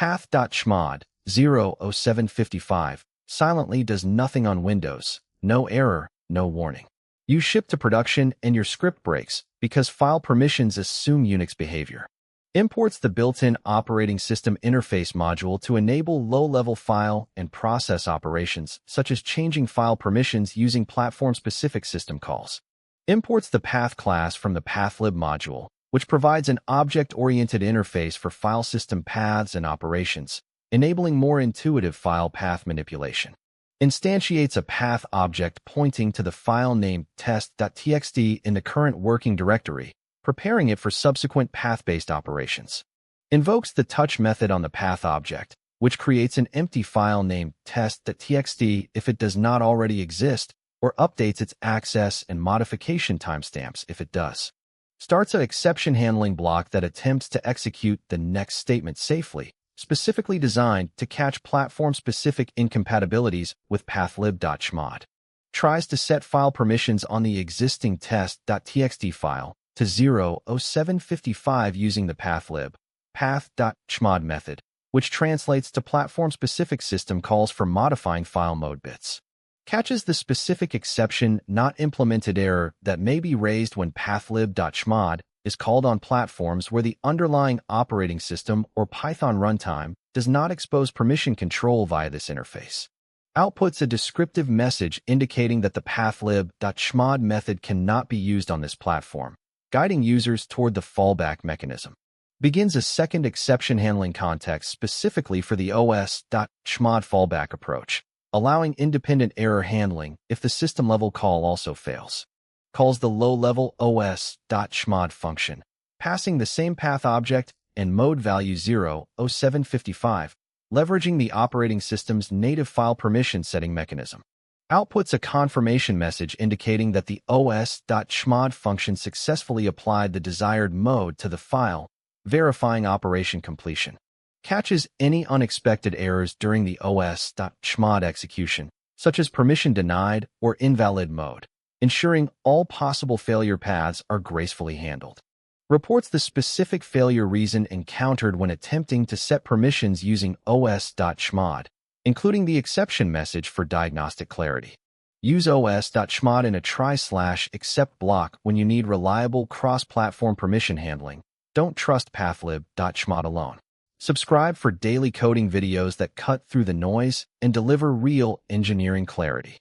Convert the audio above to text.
Path.chmod 00755 silently does nothing on Windows. No error, no warning. You ship to production and your script breaks because file permissions assume Unix behavior. Imports the built-in operating system interface module to enable low-level file and process operations, such as changing file permissions using platform-specific system calls. Imports the path class from the pathlib module, which provides an object-oriented interface for file system paths and operations, enabling more intuitive file path manipulation. Instantiates a path object pointing to the file named test.txt in the current working directory, preparing it for subsequent path-based operations. Invokes the touch method on the path object, which creates an empty file named test.txt if it does not already exist, or updates its access and modification timestamps if it does. Starts an exception handling block that attempts to execute the next statement safely, specifically designed to catch platform-specific incompatibilities with pathlib.chmod. Tries to set file permissions on the existing test.txt file to 00755 using the pathlib Path.chmod method, which translates to platform-specific system calls for modifying file mode bits. Catches the specific exception not implemented error that may be raised when pathlib.chmod is called on platforms where the underlying operating system or Python runtime does not expose permission control via this interface. Outputs a descriptive message indicating that the pathlib.chmod method cannot be used on this platform, guiding users toward the fallback mechanism. Begins a second exception handling context specifically for the os.chmod fallback approach, allowing independent error handling if the system-level call also fails. Calls the low-level os.chmod function, passing the same path object and mode value 00755, leveraging the operating system's native file permission setting mechanism. Outputs a confirmation message indicating that the os.chmod function successfully applied the desired mode to the file, verifying operation completion. Catches any unexpected errors during the os.chmod execution, such as permission denied or invalid mode, ensuring all possible failure paths are gracefully handled. Reports the specific failure reason encountered when attempting to set permissions using os.chmod, including the exception message for diagnostic clarity. Use os.chmod in a try/except block when you need reliable cross-platform permission handling. Don't trust pathlib.chmod alone. Subscribe for daily coding videos that cut through the noise and deliver real engineering clarity.